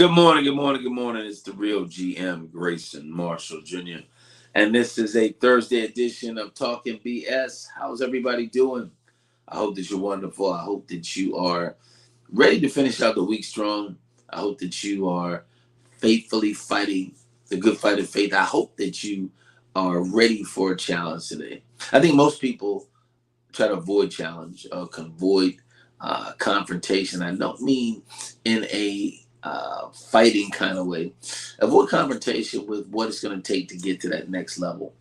Good morning, good morning, good morning. It's the real GM, Grayson Marshall Jr. And this is a Thursday edition of Talking BS. How's everybody doing? I hope that you're wonderful. I hope that you are ready to finish out the week strong. I hope that you are faithfully fighting the good fight of faith. I hope that you are ready for a challenge today. I think most people try to avoid challenge or avoid confrontation. I don't mean in a fighting kind of way. Avoid confrontation with what it's going to take to get to that next level.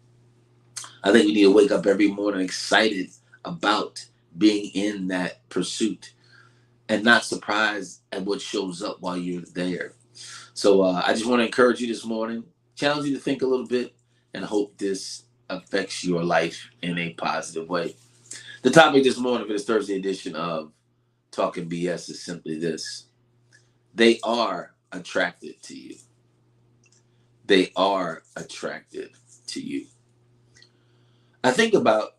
I think we need to wake up every morning excited about being in that pursuit and not surprised at what shows up while you're there. So I just want to encourage you this morning, challenge you to think a little bit, and hope this affects your life in a positive way. The topic this morning for this Thursday edition of Talking BS is simply this: they are attracted to you. They are attracted to you. I think about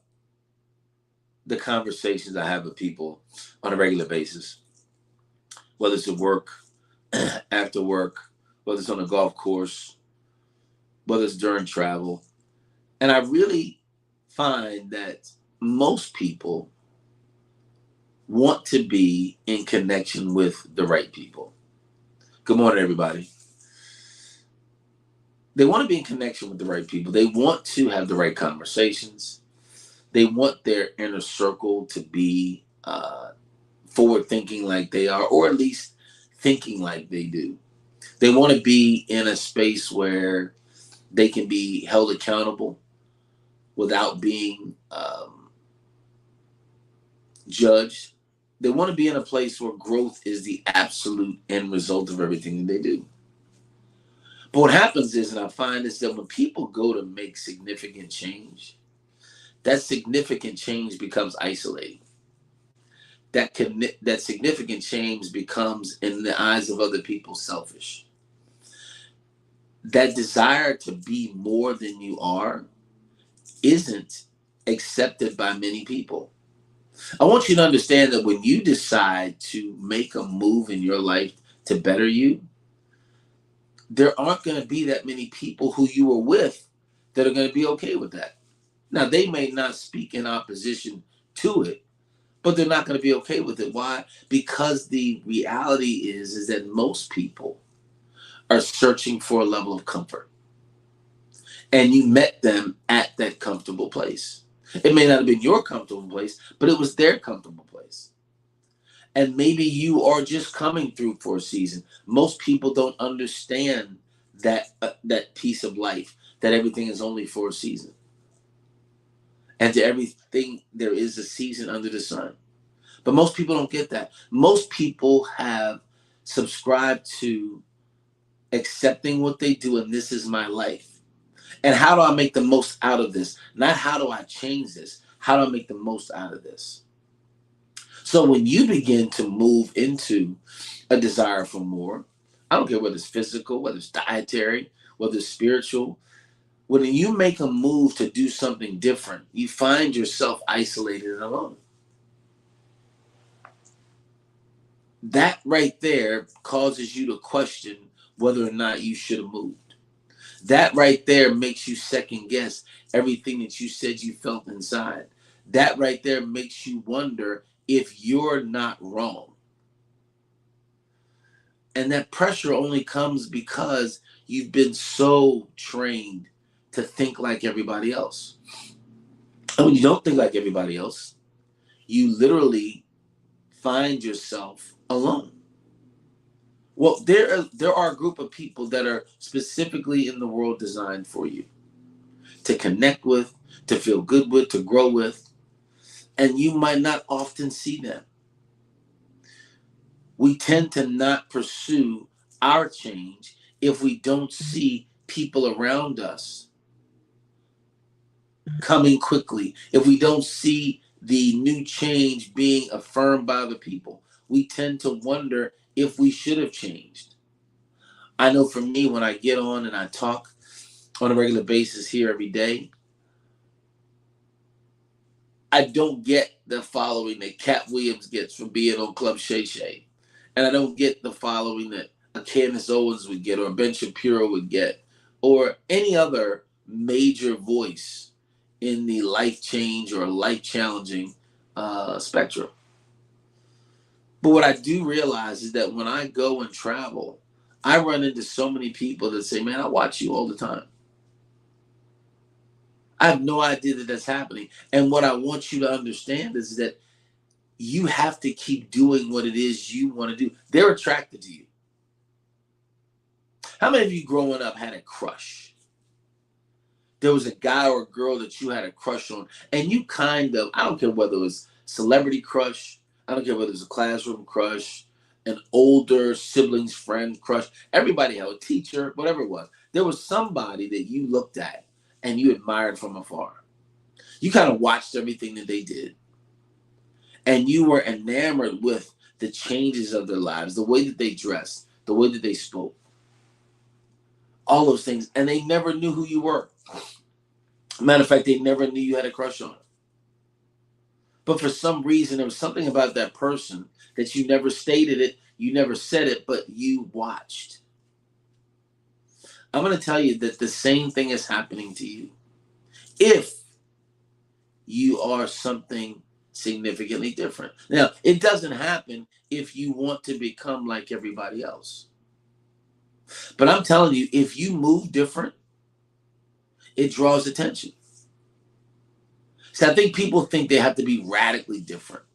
the conversations I have with people on a regular basis, whether it's at work, after work, whether it's on a golf course, whether it's during travel. And I really find that most people want to be in connection with the right people. Good morning, everybody. They want to be in connection with the right people. They want to have the right conversations. They want their inner circle to be forward thinking like they are, or at least thinking like they do. They want to be in a space where they can be held accountable without being judged. They want to be in a place where growth is the absolute end result of everything that they do. But what happens is, and I find is that when people go to make significant change, that significant change becomes isolating. That significant change becomes, in the eyes of other people, selfish. That desire to be more than you are isn't accepted by many people. I want you to understand that when you decide to make a move in your life to better you, there aren't going to be that many people who you were with that are going to be okay with that. Now, they may not speak in opposition to it, but they're not going to be okay with it. Why? Because the reality is that most people are searching for a level of comfort. And you met them at that comfortable place. It may not have been your comfortable place, but it was their comfortable place. And maybe you are just coming through for a season. Most people don't understand that piece of life, that everything is only for a season. And to everything, there is a season under the sun. But most people don't get that. Most people have subscribed to accepting what they do, and this is my life. And how do I make the most out of this? Not how do I change this? How do I make the most out of this? So when you begin to move into a desire for more, I don't care whether it's physical, whether it's dietary, whether it's spiritual, when you make a move to do something different, you find yourself isolated and alone. That right there causes you to question whether or not you should have moved. That right there makes you second guess everything that you said you felt inside. That right there makes you wonder if you're not wrong. And that pressure only comes because you've been so trained to think like everybody else. And when you don't think like everybody else, you literally find yourself alone. Well, there are a group of people that are specifically in the world designed for you to connect with, to feel good with, to grow with, and you might not often see them. We tend to not pursue our change if we don't see people around us coming quickly, if we don't see the new change being affirmed by other people. We tend to wonder if we should have changed. I know for me, when I get on and I talk on a regular basis here every day, I don't get the following that Cat Williams gets from being on Club Shay Shay. And I don't get the following that a Candace Owens would get, or Ben Shapiro would get, or any other major voice in the life change or life challenging spectrum. But what I do realize is that when I go and travel, I run into so many people that say, "Man, I watch you all the time." I have no idea that that's happening. And what I want you to understand is that you have to keep doing what it is you want to do. They're attracted to you. How many of you growing up had a crush? There was a guy or a girl that you had a crush on, and you kind of, I don't care whether it was celebrity crush, I don't care whether it was a classroom crush, an older sibling's friend crush, everybody had a teacher, whatever it was. There was somebody that you looked at and you admired from afar. You kind of watched everything that they did, and you were enamored with the changes of their lives, the way that they dressed, the way that they spoke, all those things, and they never knew who you were. Matter of fact, they never knew you had a crush on them. But for some reason, there was something about that person that you never stated it, you never said it, but you watched. I'm going to tell you that the same thing is happening to you. If you are something significantly different. Now, it doesn't happen if you want to become like everybody else. But I'm telling you, if you move different, it draws attention. So I think people think they have to be radically different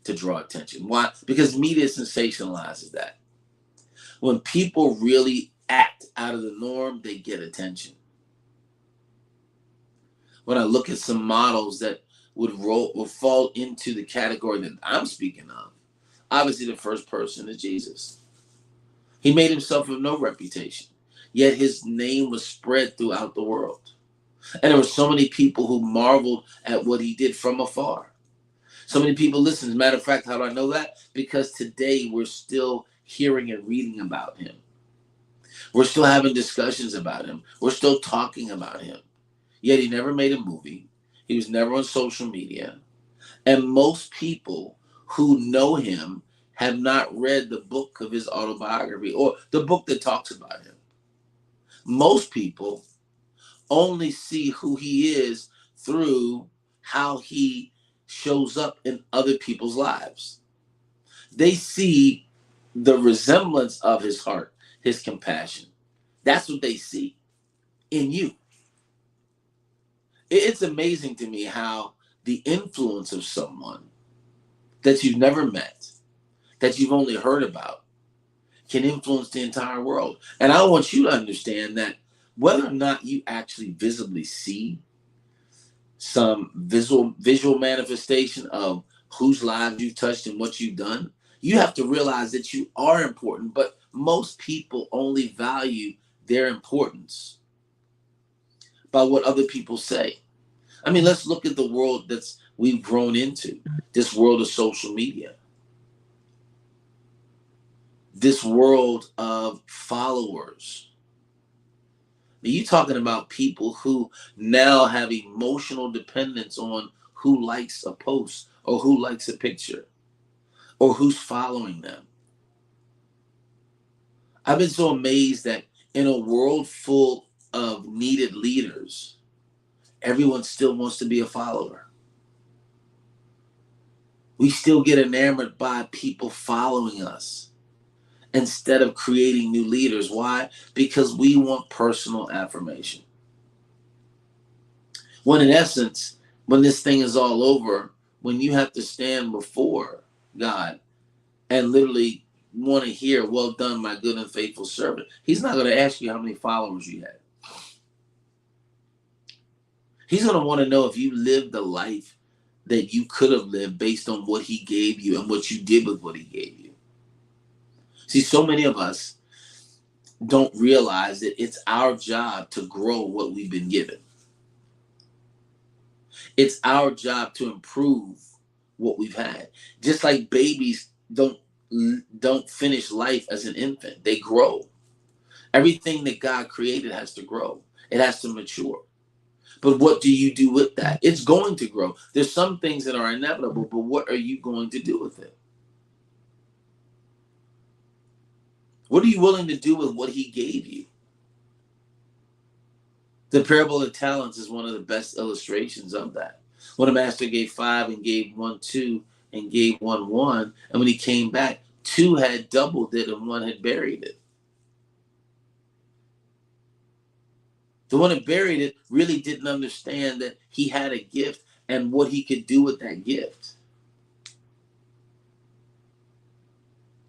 to draw attention. Why? Because media sensationalizes that. When people really act out of the norm, they get attention. When I look at some models that would fall into the category that I'm speaking of, obviously the first person is Jesus. He made himself of no reputation, yet his name was spread throughout the world. And there were so many people who marveled at what he did from afar. So many people listen. As a matter of fact, how do I know that? Because today we're still hearing and reading about him. We're still having discussions about him. We're still talking about him. Yet he never made a movie. He was never on social media. And most people who know him have not read the book of his autobiography or the book that talks about him. Most people only see who he is through how he shows up in other people's lives. They see the resemblance of his heart, his compassion. That's what they see in you. It's amazing to me how the influence of someone that you've never met, that you've only heard about, can influence the entire world. And I want you to understand that whether or not you actually visibly see some visual manifestation of whose lives you've touched and what you've done, you have to realize that you are important, but most people only value their importance by what other people say. I mean, let's look at the world that's we've grown into, this world of social media, this world of followers. You're talking about people who now have emotional dependence on who likes a post or who likes a picture or who's following them. I've been so amazed that in a world full of needed leaders, everyone still wants to be a follower. We still get enamored by people following us instead of creating new leaders. Why? Because we want personal affirmation. When in essence, when this thing is all over, when you have to stand before God and literally want to hear, "Well done, my good and faithful servant," he's not going to ask you how many followers you had. He's going to want to know if you lived the life that you could have lived based on what he gave you and what you did with what he gave you. See, so many of us don't realize that it's our job to grow what we've been given. It's our job to improve what we've had. Just like babies don't finish life as an infant. They grow. Everything that God created has to grow. It has to mature. But what do you do with that? It's going to grow. There's some things that are inevitable, but what are you going to do with it? What are you willing to do with what he gave you? The parable of talents is one of the best illustrations of that. When a master gave 5 and gave 1 2 and gave 1 1, and when he came back, 2 had doubled it and 1 had buried it. The one that buried it really didn't understand that he had a gift and what he could do with that gift.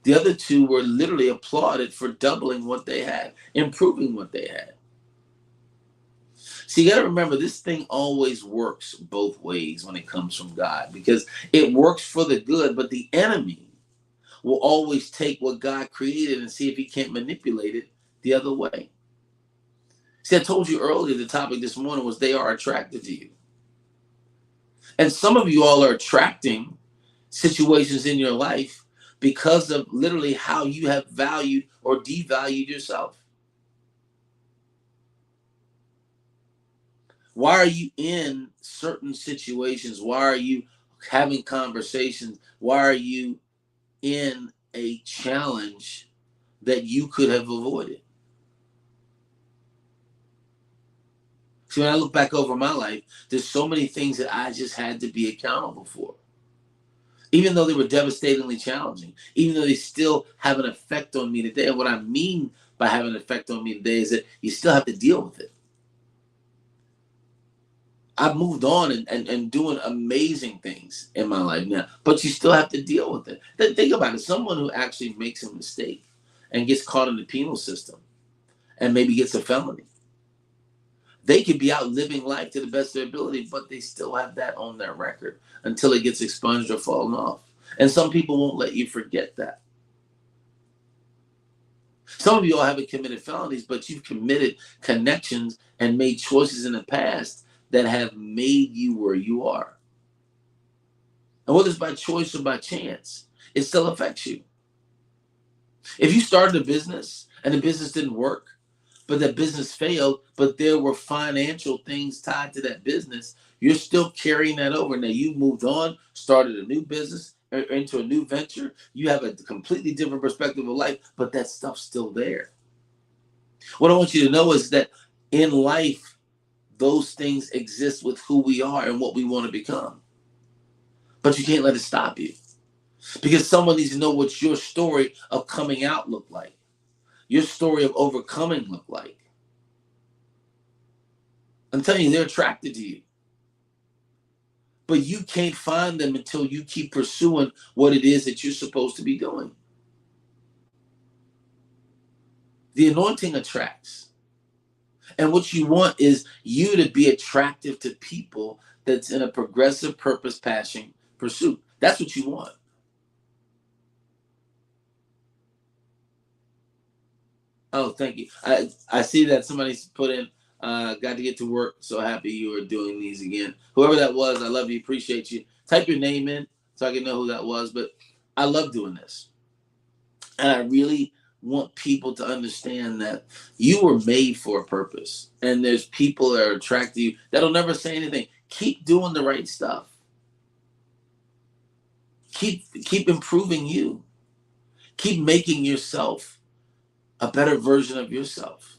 The other 2 were literally applauded for doubling what they had, improving what they had. So you got to remember, this thing always works both ways when it comes from God, because it works for the good, but the enemy will always take what God created and see if he can't manipulate it the other way. See, I told you earlier, the topic this morning was they are attracted to you. And some of you all are attracting situations in your life because of literally how you have valued or devalued yourself. Why are you in certain situations? Why are you having conversations? Why are you in a challenge that you could have avoided? See, when I look back over my life, there's so many things that I just had to be accountable for. Even though they were devastatingly challenging, even though they still have an effect on me today. And what I mean by having an effect on me today is that you still have to deal with it. I've moved on and doing amazing things in my life now, but you still have to deal with it. Then think about it. Someone who actually makes a mistake and gets caught in the penal system and maybe gets a felony, they could be out living life to the best of their ability, but they still have that on their record until it gets expunged or fallen off. And some people won't let you forget that. Some of you all haven't committed felonies, but you've committed connections and made choices in the past that have made you where you are. And whether it's by choice or by chance, it still affects you. If you started a business and the business didn't work, but that business failed, but there were financial things tied to that business, you're still carrying that over. Now you've moved on, started a new business, or into a new venture. You have a completely different perspective of life, but that stuff's still there. What I want you to know is that in life, those things exist with who we are and what we want to become. But you can't let it stop you, because someone needs to know what your story of coming out looked like, your story of overcoming looked like. I'm telling you, they're attracted to you. But you can't find them until you keep pursuing what it is that you're supposed to be doing. The anointing attracts. And what you want is you to be attractive to people that's in a progressive purpose, passion, pursuit. That's what you want. Oh, thank you. I see that somebody's put in, got to get to work. So happy you are doing these again. Whoever that was, I love you. Appreciate you. Type your name in so I can know who that was. But I love doing this. And I really want people to understand that you were made for a purpose. And there's people that are attracted to you that'll never say anything. Keep doing the right stuff. Keep improving you. Keep making yourself a better version of yourself.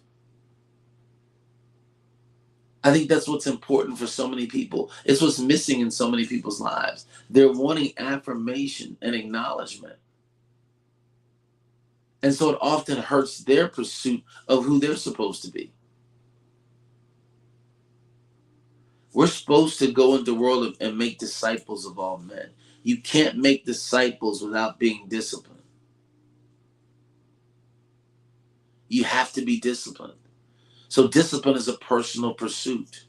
I think that's what's important for so many people. It's what's missing in so many people's lives. They're wanting affirmation and acknowledgement. And so it often hurts their pursuit of who they're supposed to be. We're supposed to go into the world and make disciples of all men. You can't make disciples without being disciplined. You have to be disciplined. So discipline is a personal pursuit.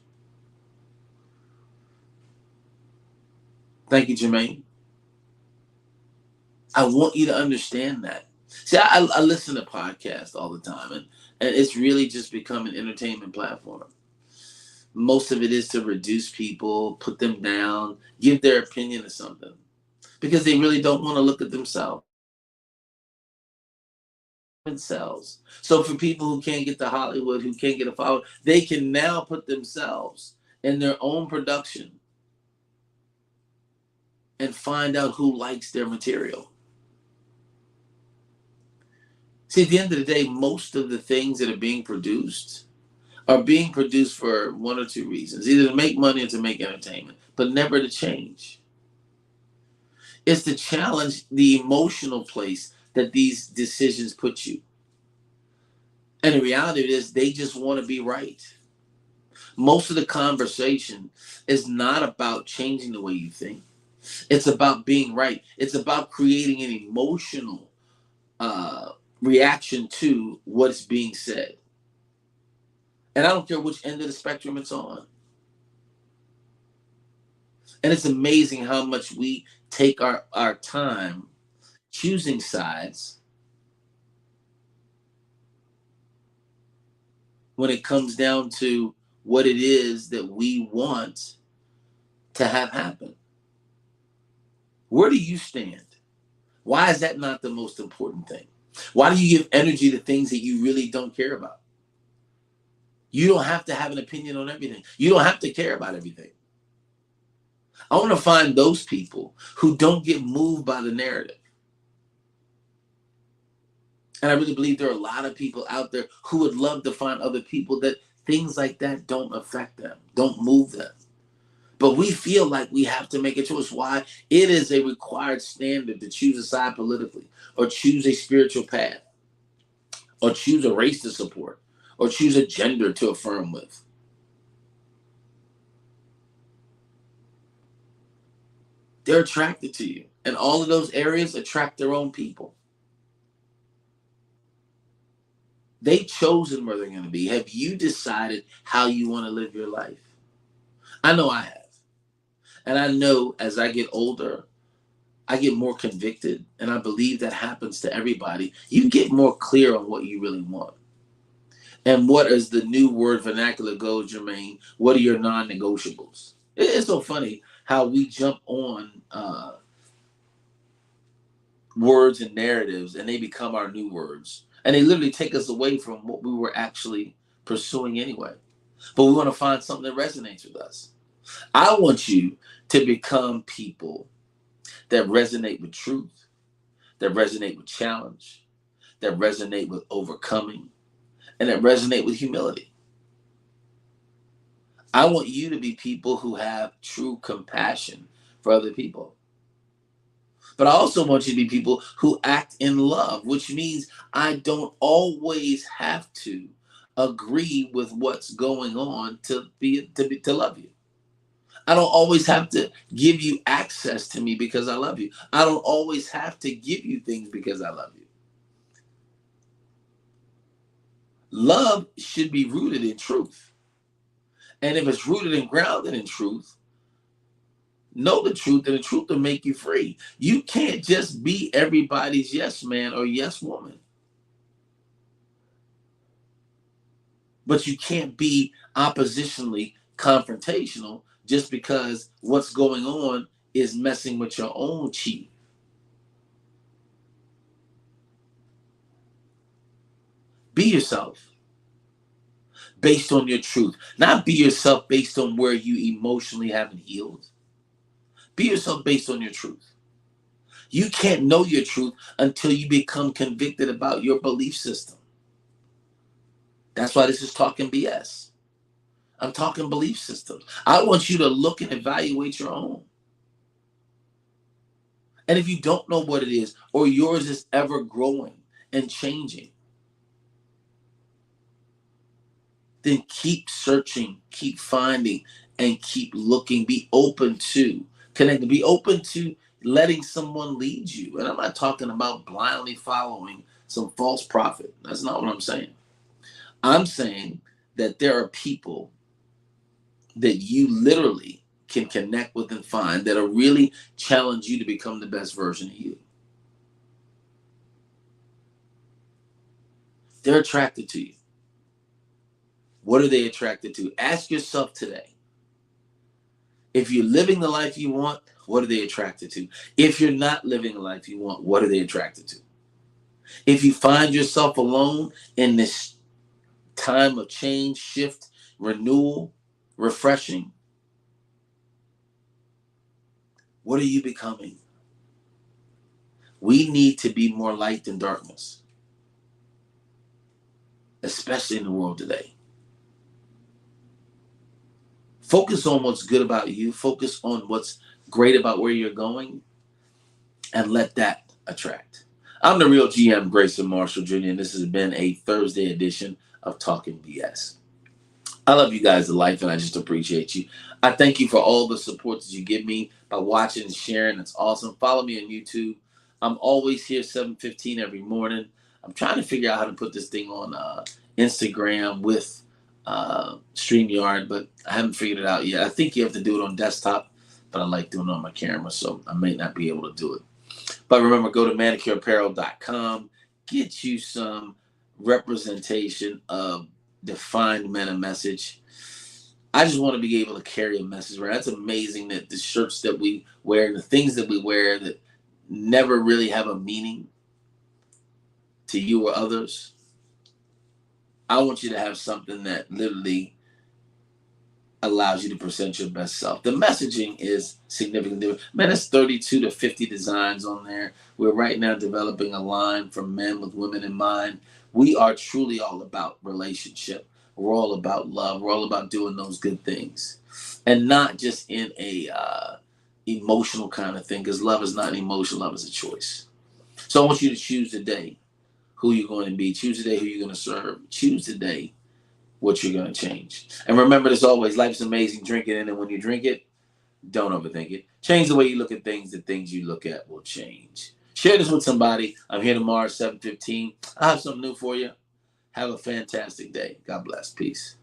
Thank you, Jermaine. I want you to understand that. See, I listen to podcasts all the time, and it's really just become an entertainment platform. Most of it is to reduce people, put them down, give their opinion of something, because they really don't want to look at themselves. So for people who can't get to Hollywood, who can't get a follow, they can now put themselves in their own production and find out who likes their material. See, at the end of the day, most of the things that are being produced for one or two reasons, either to make money or to make entertainment, but never to change. It's to challenge the emotional place that these decisions put you. And the reality is they just want to be right. Most of the conversation is not about changing the way you think. It's about being right. It's about creating an emotional uh, reaction to what's being said. And I don't care which end of the spectrum it's on. And it's amazing how much we take our time choosing sides when it comes down to what it is that we want to have happen. Where do you stand? Why is that not the most important thing? Why do you give energy to things that you really don't care about? You don't have to have an opinion on everything. You don't have to care about everything. I want to find those people who don't get moved by the narrative. And I really believe there are a lot of people out there who would love to find other people that things like that don't affect them, don't move them. But we feel like we have to make a choice. Why? It is a required standard to choose a side politically, or choose a spiritual path, or choose a race to support, or choose a gender to affirm with. They're attracted to you. And all of those areas attract their own people. They've chosen where they're going to be. Have you decided how you want to live your life? I know I have. And I know as I get older, I get more convicted. And I believe that happens to everybody. You get more clear on what you really want. And what, as the new word vernacular goes, Jermaine, what are your non negotiables? It's so funny how we jump on words and narratives and they become our new words. And they literally take us away from what we were actually pursuing anyway. But we want to find something that resonates with us. I want you to become people that resonate with truth, that resonate with challenge, that resonate with overcoming, and that resonate with humility. I want you to be people who have true compassion for other people. But I also want you to be people who act in love, which means I don't always have to agree with what's going on to love you. I don't always have to give you access to me because I love you. I don't always have to give you things because I love you. Love should be rooted in truth. And if it's rooted and grounded in truth, know the truth, and the truth will make you free. You can't just be everybody's yes man or yes woman, but you can't be oppositionally confrontational just because what's going on is messing with your own chi. Be yourself based on your truth, not be yourself based on where you emotionally haven't healed. Be yourself based on your truth. You can't know your truth until you become convicted about your belief system. That's why this is talking BS. I'm talking belief systems. I want you to look and evaluate your own. And if you don't know what it is, or yours is ever growing and changing, then keep searching, keep finding, and keep looking. Be open to connecting. Be open to letting someone lead you. And I'm not talking about blindly following some false prophet. That's not what I'm saying. I'm saying that there are people that you literally can connect with and find that'll really challenge you to become the best version of you. They're attracted to you. What are they attracted to? Ask yourself today. If you're living the life you want, what are they attracted to? If you're not living the life you want, what are they attracted to? If you find yourself alone in this time of change, shift, renewal, refreshing, what are you becoming? We need to be more light than darkness. especially in the world today. Focus on what's good about you. Focus on what's great about where you're going, and let that attract. I'm the real GM, Grayson Marshall Jr., and this has been a Thursday edition of Talking BS. I love you guys to life, and I just appreciate you. I thank you for all the support that you give me by watching and sharing. It's awesome. Follow me on YouTube. I'm always here 7:15 every morning. I'm trying to figure out how to put this thing on Instagram with StreamYard, but I haven't figured it out yet. I think you have to do it on desktop, but I like doing it on my camera, so I may not be able to do it. But remember, go to manicureapparel.com. Get you some representation of defined meta message. I just want to be able to carry a message, right? That's amazing that the shirts that we wear, the things that we wear that never really have a meaning to you or others. I want you to have something that literally allows you to present your best self. The messaging is significantly different. Man, it's 32 to 50 designs on there. We're right now developing a line for men with women in mind. We are truly all about relationship. We're all about love. We're all about doing those good things. And not just in a emotional kind of thing, because love is not an emotion, love is a choice. So I want you to choose today who you're going to be. Choose today who you're going to serve. Choose today what you're going to change. And remember this always, life's amazing, drink it in, and when you drink it, don't overthink it. Change the way you look at things. The things you look at will change. Share this with somebody. I'm here tomorrow at 7:15. I'll have something new for you. Have a fantastic day. God bless. Peace.